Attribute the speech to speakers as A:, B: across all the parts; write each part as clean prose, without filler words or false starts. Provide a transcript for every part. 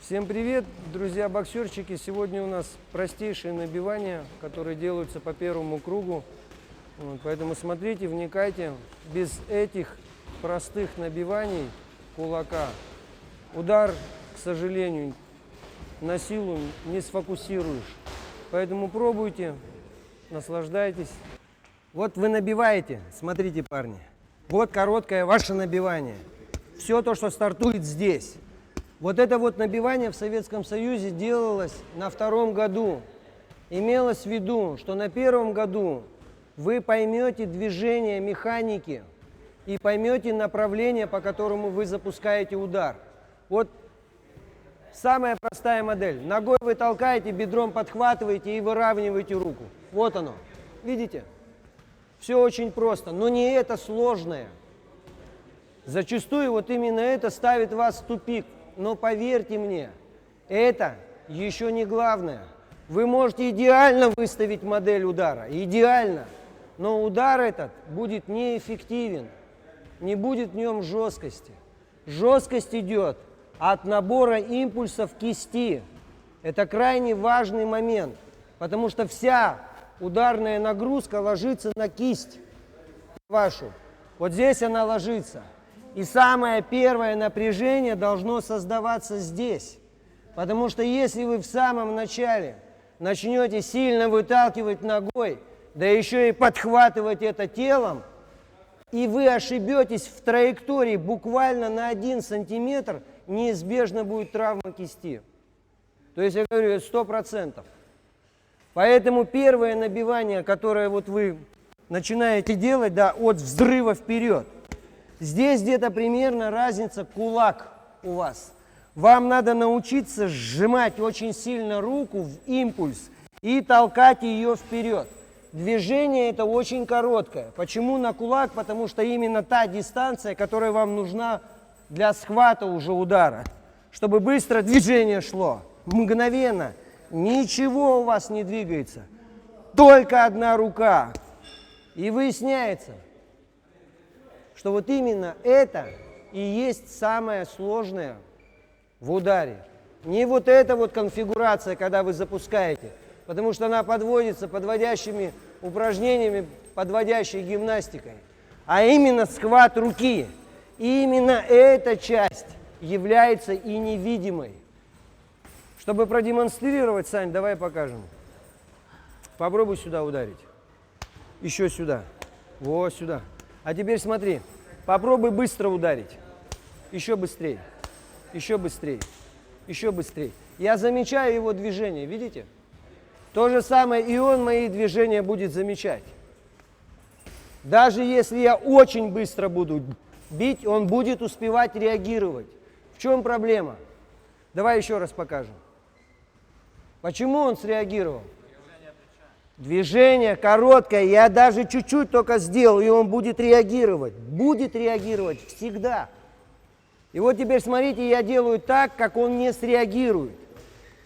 A: Всем привет, друзья-боксерчики! Сегодня у нас простейшие набивания, которые делаются по первому кругу. Поэтому смотрите, вникайте. Без этих простых набиваний кулака удар, к сожалению, на силу не сфокусируешь. Поэтому пробуйте, наслаждайтесь. Вот вы набиваете, смотрите, парни. Вот короткое ваше набивание. Все то, что стартует здесь. Вот это вот набивание в Советском Союзе делалось на втором году. Имелось в виду, что на первом году вы поймете движение механики и поймете направление, по которому вы запускаете удар. Вот самая простая модель. Ногой вы толкаете, бедром подхватываете и выравниваете руку. Вот оно. Видите? Все очень просто, но не это сложное. Зачастую вот именно это ставит вас в тупик. Но поверьте мне, это еще не главное. Вы можете идеально выставить модель удара, идеально, но удар этот будет неэффективен, не будет в нем жесткости. Жесткость идет от набора импульсов кисти. Это крайне важный момент, потому что вся ударная нагрузка ложится на кисть вашу. Вот здесь она ложится. И самое первое напряжение должно создаваться здесь. Потому что если вы в самом начале начнете сильно выталкивать ногой, да еще и подхватывать это телом, и вы ошибетесь в траектории буквально на 1 сантиметр, неизбежно будет травма кисти. То есть я говорю, 100%. Поэтому первое набивание, которое вот вы начинаете делать, да, от взрыва вперед, здесь где-то примерно разница кулак у вас. Вам надо научиться сжимать очень сильно руку в импульс и толкать ее вперед. Движение это очень короткое. Почему на кулак? Потому что именно та дистанция, которая вам нужна для схвата уже удара. Чтобы быстро движение шло. Мгновенно. Ничего у вас не двигается. Только одна рука. И выясняется, что вот именно это и есть самое сложное в ударе. Не вот эта вот конфигурация, когда вы запускаете, потому что она подводится подводящими упражнениями, подводящей гимнастикой, а именно схват руки. И именно эта часть является и невидимой. Чтобы продемонстрировать, Сань, давай покажем. Попробуй сюда ударить. Еще сюда. Вот сюда. А теперь смотри, попробуй быстро ударить. Еще быстрее, еще быстрее, еще быстрее. Я замечаю его движение, видите? То же самое и он мои движения будет замечать. Даже если я очень быстро буду бить, он будет успевать реагировать. В чем проблема? Давай еще раз покажем. Почему он среагировал? Движение короткое, я даже чуть-чуть только сделал, и он будет реагировать. Будет реагировать всегда. И вот теперь смотрите, я делаю так, как он не среагирует.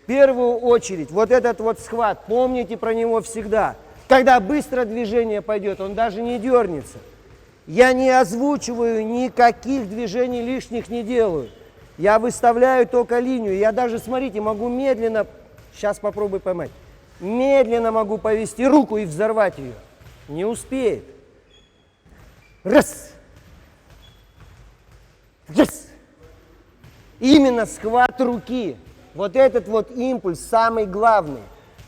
A: В первую очередь, вот этот вот схват, помните про него всегда. Когда быстро движение пойдет, он даже не дернется. Я не озвучиваю, никаких движений лишних не делаю. Я выставляю только линию. Я даже, смотрите, могу медленно, сейчас попробуй поймать. Медленно могу повести руку и взорвать ее. Не успеет. Раз. Раз. Именно схват руки. Вот этот вот импульс самый главный.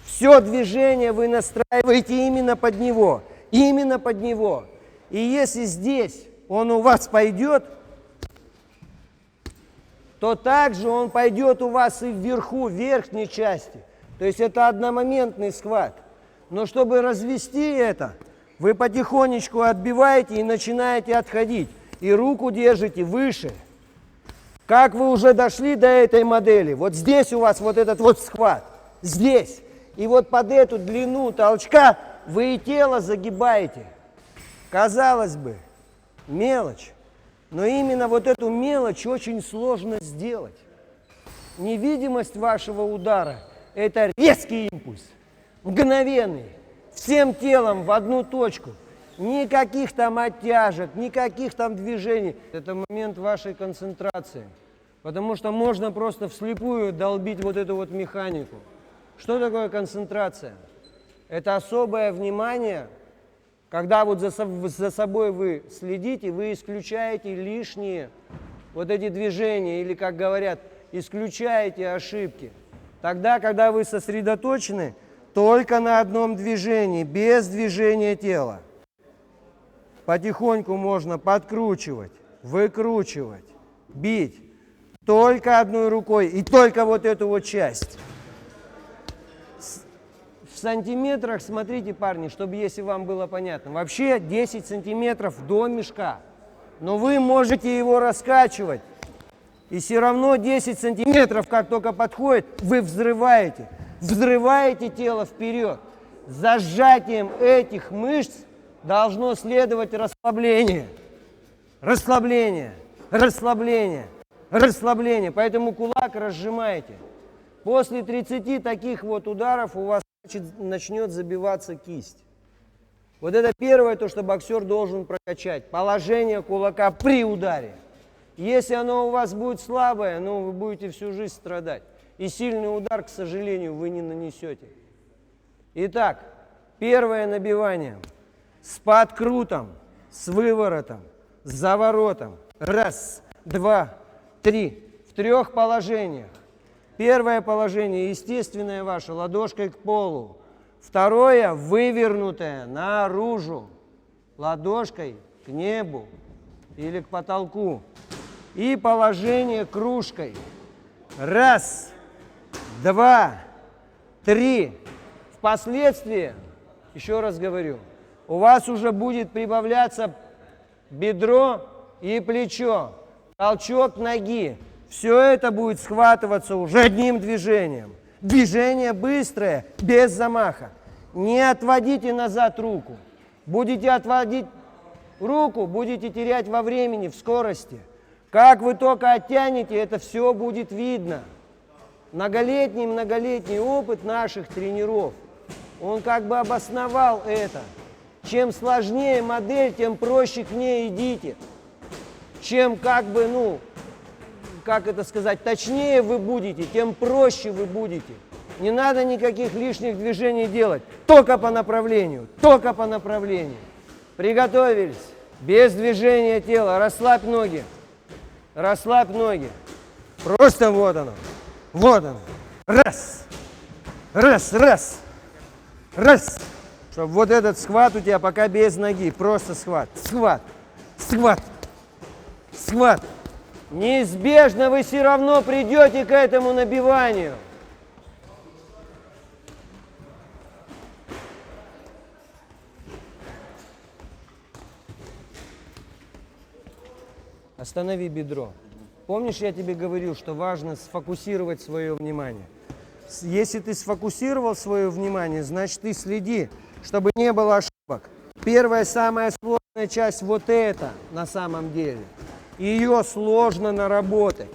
A: Все движение вы настраиваете именно под него. Именно под него. И если здесь он у вас пойдет, то также он пойдет у вас и вверху, в верхней части. То есть это одномоментный схват. Но чтобы развести это, вы потихонечку отбиваете и начинаете отходить. И руку держите выше. Как вы уже дошли до этой модели, вот здесь у вас вот этот вот схват. Здесь. И вот под эту длину толчка вы и тело загибаете. Казалось бы, мелочь. Но именно вот эту мелочь очень сложно сделать. Невидимость вашего удара – это резкий импульс, мгновенный, всем телом в одну точку. Никаких там оттяжек, никаких там движений. Это момент вашей концентрации. Потому что можно просто вслепую долбить вот эту вот механику. Что такое концентрация? Это особое внимание, когда вот за собой вы следите, вы исключаете лишние вот эти движения, или, как говорят, исключаете ошибки. Тогда, когда вы сосредоточены только на одном движении, без движения тела. Потихоньку можно подкручивать, выкручивать, бить. Только одной рукой и только вот эту вот часть. В сантиметрах, смотрите, парни, чтобы если вам было понятно. Вообще 10 сантиметров до мешка. Но вы можете его раскачивать. И все равно 10 сантиметров, как только подходит, вы взрываете. Взрываете тело вперед. За сжатием этих мышц должно следовать расслабление. Расслабление. Расслабление. Расслабление. Поэтому кулак разжимаете. После 30 таких вот ударов у вас начнет забиваться кисть. Вот это первое, то, что боксер должен прокачать. Положение кулака при ударе. Если оно у вас будет слабое, ну, вы будете всю жизнь страдать. И сильный удар, к сожалению, вы не нанесете. Итак, первое набивание. С подкрутом, с выворотом, с заворотом. Раз, два, три. В 3 положениях. Первое положение, естественное ваше, ладошкой к полу. Второе, вывернутое наружу, ладошкой к небу или к потолку. И положение кружкой. Раз, два, три. Впоследствии, еще раз говорю, у вас уже будет прибавляться бедро и плечо, толчок ноги. Все это будет схватываться уже одним движением. Движение быстрое, без замаха. Не отводите назад руку. Будете отводить руку, будете терять во времени, в скорости. Как вы только оттянете, это все будет видно. Многолетний опыт наших тренеров, он как бы обосновал это. Чем сложнее модель, тем проще к ней идите. Чем как бы, ну, как это сказать, точнее вы будете, тем проще вы будете. Не надо никаких лишних движений делать. Только по направлению. Только по направлению. Приготовились. Без движения тела. Расслабь ноги. Расслабь ноги. Просто вот оно. Вот оно. Раз. Раз, раз. Раз. Чтобы вот этот схват у тебя пока без ноги. Просто схват. Схват. Схват. Схват. Неизбежно вы все равно придете к этому набиванию. Останови бедро. Помнишь, я тебе говорил, что важно сфокусировать свое внимание? Если ты сфокусировал свое внимание, значит, ты следи, чтобы не было ошибок. Первая, самая сложная часть вот эта на самом деле. Ее сложно наработать.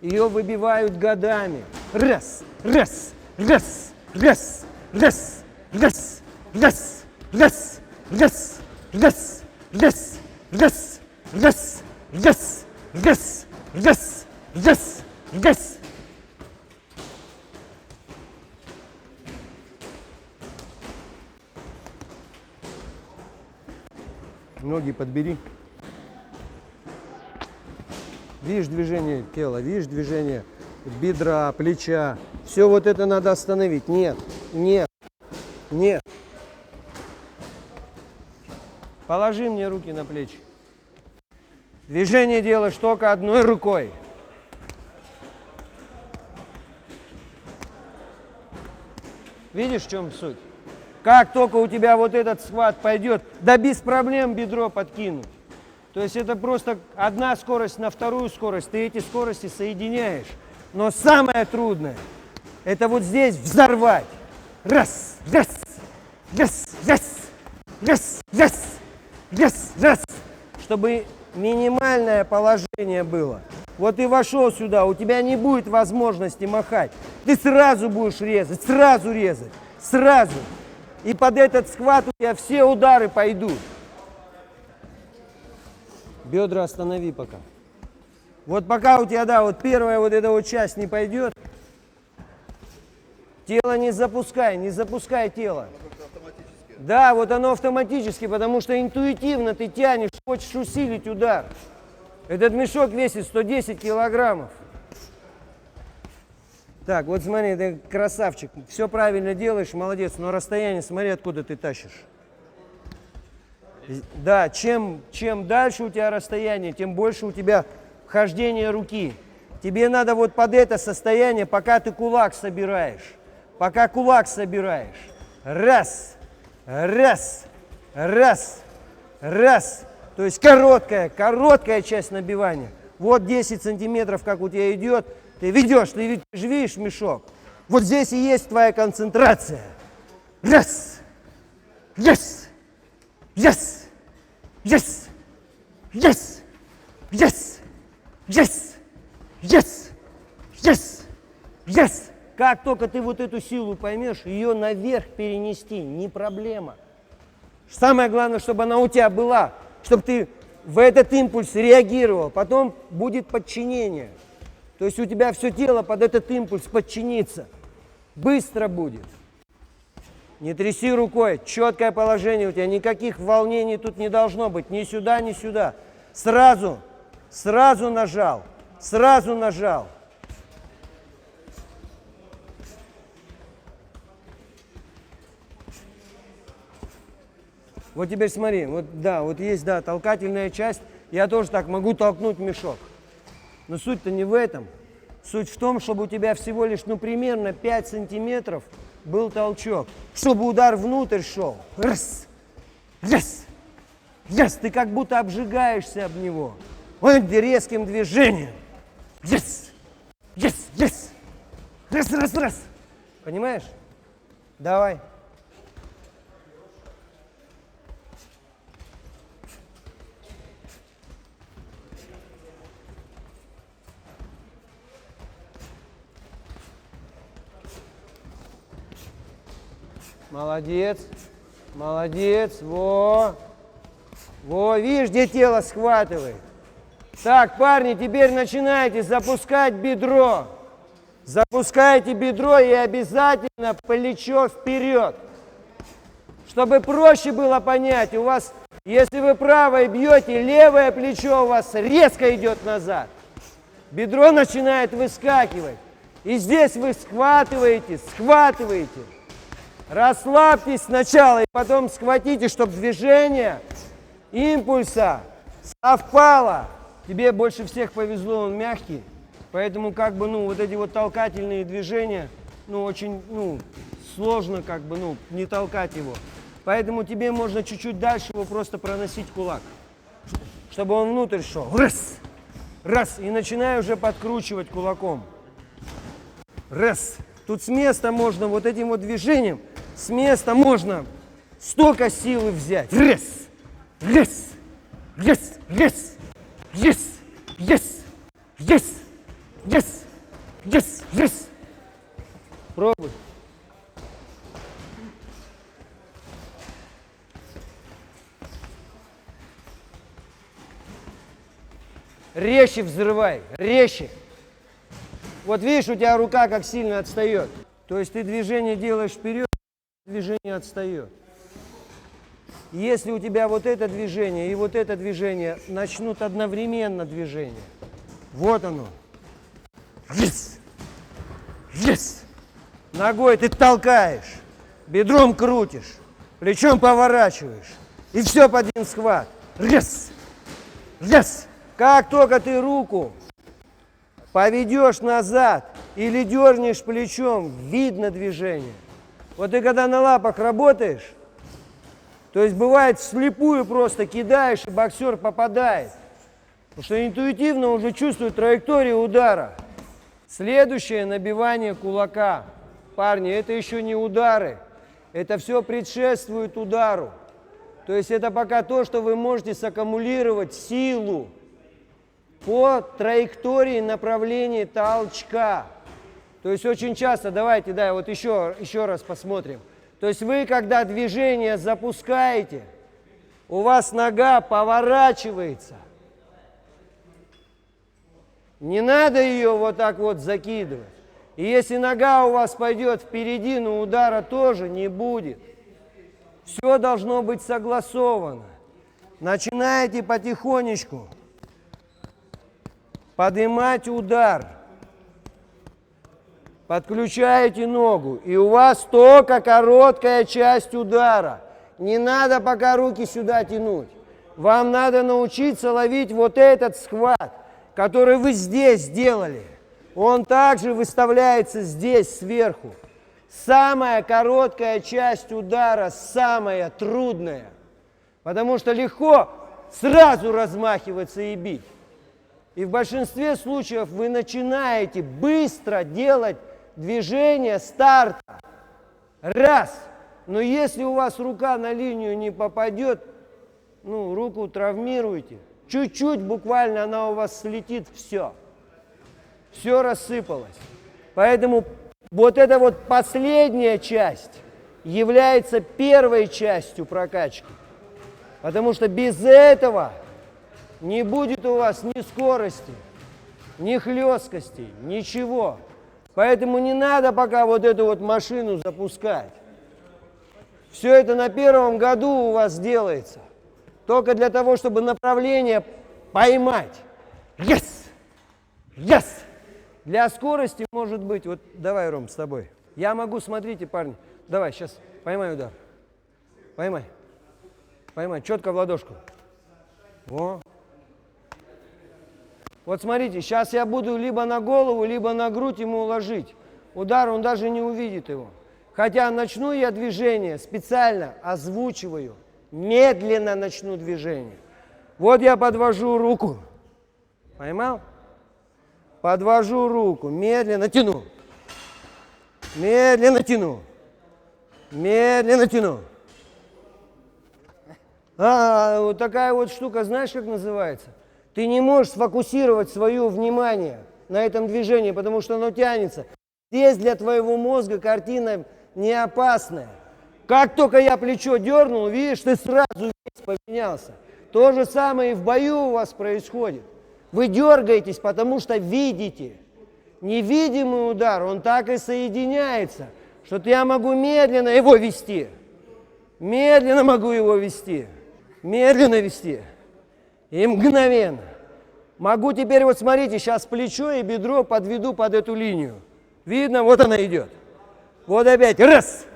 A: Ее выбивают годами. Раз, раз, раз, раз, раз, раз, раз, раз, раз, раз, раз, раз, раз, раз, раз, раз, раз, раз. Ноги подбери. Видишь движение тела, видишь движение бедра, плеча. Все вот это надо остановить. Нет, нет, нет. Положи мне руки на плечи. Движение делаешь только одной рукой. Видишь, в чем суть? Как только у тебя вот этот схват пойдет, да без проблем бедро подкинуть. То есть это просто одна скорость на вторую скорость, ты эти скорости соединяешь. Но самое трудное, это вот здесь взорвать. Раз, раз, раз, раз, раз, раз, раз, раз. Чтобы минимальное положение было. Вот ты вошел сюда, у тебя не будет возможности махать. Ты сразу будешь резать, сразу. И под этот схват у тебя все удары пойдут. Бедра останови пока. Вот пока у тебя, да, вот первая вот эта вот часть не пойдет, тело не запускай тело. Да, вот оно автоматически, потому что интуитивно ты тянешь, хочешь усилить удар. Этот мешок весит 110 килограммов. Так, вот смотри, ты красавчик, все правильно делаешь, молодец, но расстояние, смотри, откуда ты тащишь. Да, чем дальше у тебя расстояние, тем больше у тебя хождение руки. Тебе надо вот под это состояние, пока ты кулак собираешь. Пока кулак собираешь. Раз, раз, раз, раз. То есть короткая часть набивания. Вот 10 сантиметров, как у тебя идет. Ты ведешь, ты же видишь мешок. Вот здесь и есть твоя концентрация. Раз, yes, yes, yes, yes, yes, yes, yes, yes, yes. Как только ты вот эту силу поймешь, ее наверх перенести не проблема. Самое главное, чтобы она у тебя была, чтобы ты в этот импульс реагировал. Потом будет подчинение. То есть у тебя все тело под этот импульс подчинится. Быстро будет. Не тряси рукой, четкое положение у тебя, никаких волнений тут не должно быть. Ни сюда, ни сюда. Сразу нажал, сразу нажал. Вот теперь смотри, вот да, вот есть, да, толкательная часть. Я тоже так могу толкнуть мешок. Но суть-то не в этом. Суть в том, чтобы у тебя всего лишь, ну, примерно 5 сантиметров был толчок. Чтобы удар внутрь шел. Раз, раз, раз. Ты как будто обжигаешься об него. Вот резким движением. Yes, yes, yes. Раз, раз, раз. Понимаешь? Давай. Молодец, молодец, во, видишь, где тело схватывает. Так, парни, теперь начинайте запускать бедро. Запускайте бедро и обязательно плечо вперед. Чтобы проще было понять, у вас, если вы правой бьете, левое плечо у вас резко идет назад. Бедро начинает выскакивать. И здесь вы схватываете. Расслабьтесь сначала и потом схватите, чтобы движение импульса совпало. Тебе больше всех повезло, он мягкий, поэтому как бы, ну, вот эти вот толкательные движения, ну, очень, ну, сложно как бы, ну, не толкать его. Поэтому тебе можно чуть-чуть дальше его просто проносить кулак, чтобы он внутрь шел. Раз, раз, и начинаю уже подкручивать кулаком. Раз. Тут с места можно вот этим вот движением, с места можно столько силы взять. Раз, раз, раз, раз, yes, yes, yes, yes, yes, yes. Пробуй. Резче взрывай, резче. Вот видишь, у тебя рука как сильно отстает. То есть ты движение делаешь вперед, движение отстает. Если у тебя вот это движение и вот это движение начнут одновременно движение, вот оно. Yes! Yes! Ногой ты толкаешь, бедром крутишь, плечом поворачиваешь. И все под один схват. Yes! Yes! Как только ты руку поведешь назад или дернешь плечом, видно движение. Вот ты когда на лапах работаешь, то есть бывает вслепую просто кидаешь, и боксер попадает. Потому что интуитивно уже чувствует траекторию удара. Следующее набивание кулака. Парни, это еще не удары. Это все предшествует удару. То есть это пока то, что вы можете саккумулировать силу по траектории направления толчка. То есть очень часто, давайте, да, вот еще раз посмотрим. То есть вы, когда движение запускаете, у вас нога поворачивается. Не надо ее вот так вот закидывать. И если нога у вас пойдет впереди, но удара тоже не будет. Все должно быть согласовано. Начинаете потихонечку поднимать удар. Подключаете ногу, и у вас только короткая часть удара. Не надо пока руки сюда тянуть. Вам надо научиться ловить вот этот схват, который вы здесь сделали. Он также выставляется здесь сверху. Самая короткая часть удара, самая трудная. Потому что легко сразу размахиваться и бить. И в большинстве случаев вы начинаете быстро делать движение старта. Раз. Но если у вас рука на линию не попадет, руку травмируете. Чуть-чуть буквально она у вас слетит, все. Все рассыпалось. Поэтому вот эта вот последняя часть является первой частью прокачки. Потому что без этого не будет у вас ни скорости, ни хлесткости, ничего. Поэтому не надо пока вот эту вот машину запускать. Все это на первом году у вас делается. Только для того, чтобы направление поймать. Yes! Yes! Для скорости может быть, вот давай, Ром, с тобой. Я могу, смотрите, парни, давай, сейчас, поймай удар. Поймай. Поймай, четко в ладошку. Во. Вот смотрите, сейчас я буду либо на голову, либо на грудь ему ложить. Удар, он даже не увидит его. Хотя начну я движение, специально озвучиваю. Медленно начну движение. Вот я подвожу руку. Поймал? Подвожу руку, медленно тяну. Медленно тяну. Медленно тяну. Вот такая вот штука, знаешь, как называется? Ты не можешь сфокусировать свое внимание на этом движении, потому что оно тянется. Здесь для твоего мозга картина не опасная. Как только я плечо дернул, видишь, ты сразу весь поменялся. То же самое и в бою у вас происходит. Вы дергаетесь, потому что видите. Невидимый удар, он так и соединяется, что я могу медленно его вести. Медленно могу его вести. Медленно вести. И мгновенно. Могу теперь, вот смотрите, сейчас плечо и бедро подведу под эту линию. Видно, вот она идет. Вот опять, раз.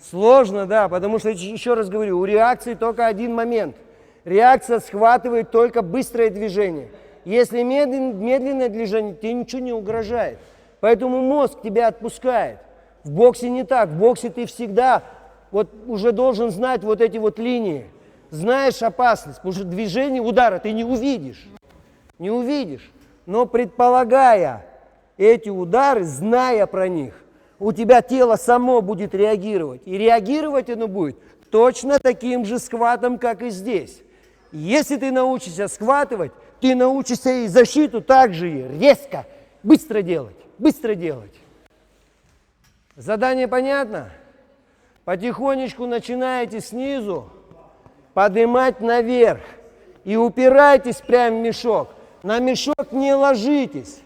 A: Сложно, да, потому что, еще раз говорю, у реакции только один момент. Реакция схватывает только быстрое движение. Если медленное движение, тебе ничего не угрожает. Поэтому мозг тебя отпускает. В боксе не так. В боксе ты всегда вот уже должен знать вот эти вот линии. Знаешь опасность, потому что движение удара ты не увидишь. Не увидишь. Но предполагая эти удары, зная про них, у тебя тело само будет реагировать. И реагировать оно будет точно таким же схватом, как и здесь. Если ты научишься схватывать, ты научишься и защиту также резко, быстро делать, быстро делать. Задание понятно? Потихонечку начинаете снизу поднимать наверх и упирайтесь прямо в мешок. На мешок не ложитесь,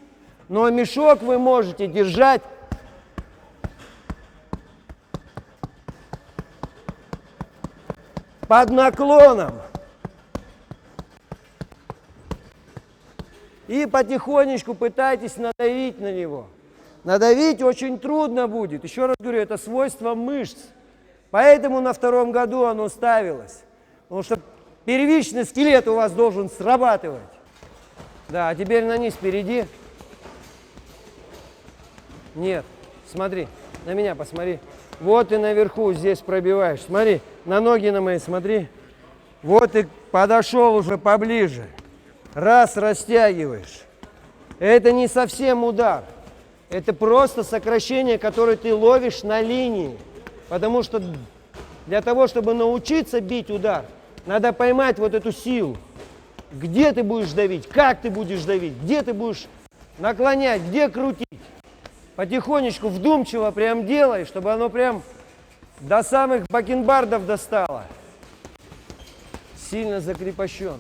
A: но мешок вы можете держать под наклоном. И потихонечку пытайтесь надавить на него. Надавить очень трудно будет. Еще раз говорю, это свойство мышц. Поэтому на втором году оно ставилось. Потому что первичный скелет у вас должен срабатывать. Да, а теперь на низ впереди. Нет, смотри, на меня посмотри. Вот ты наверху здесь пробиваешь. Смотри, на ноги на мои смотри. Вот ты подошел уже поближе. Раз, растягиваешь. Это не совсем удар. Это просто сокращение, которое ты ловишь на линии. Потому что для того, чтобы научиться бить удар, надо поймать вот эту силу. Где ты будешь давить, как ты будешь давить, где ты будешь наклонять, где крутить. Потихонечку, вдумчиво прям делай, чтобы оно прям до самых бакенбардов достало. Сильно закрепощен.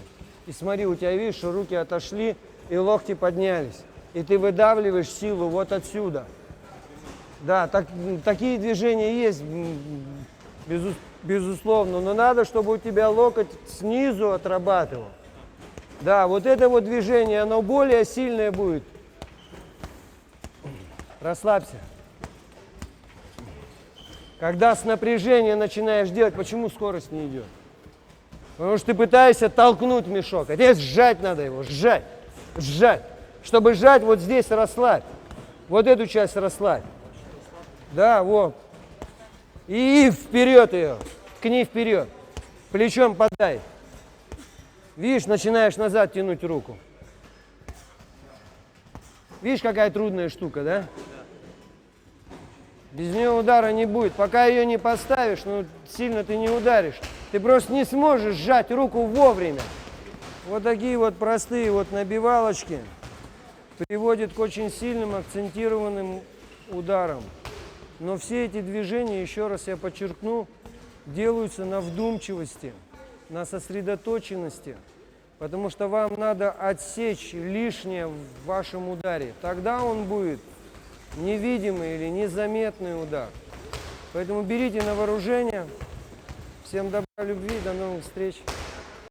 A: И смотри, у тебя, видишь, что руки отошли и локти поднялись. И ты выдавливаешь силу вот отсюда. Да, такие движения есть, безусловно, но надо, чтобы у тебя локоть снизу отрабатывал. Да, вот это вот движение, оно более сильное будет. Расслабься. Когда с напряжения начинаешь делать, почему скорость не идет? Потому что ты пытаешься толкнуть мешок, а тебе сжать надо его, сжать, сжать. Чтобы сжать, вот здесь расслабь, вот эту часть расслабь. Да, вот. И вперед ее, ткни вперед, плечом подай. Видишь, начинаешь назад тянуть руку. Видишь, какая трудная штука, да? Без нее удара не будет. Пока ее не поставишь, ну, сильно ты не ударишь. Ты просто не сможешь сжать руку вовремя. Вот такие вот простые вот набивалочки приводят к очень сильным акцентированным ударам. Но все эти движения, еще раз я подчеркну, делаются на вдумчивости, на сосредоточенности, потому что вам надо отсечь лишнее в вашем ударе. Тогда он будет невидимый или незаметный удар. Поэтому берите на вооружение. Всем добра, любви, до новых встреч.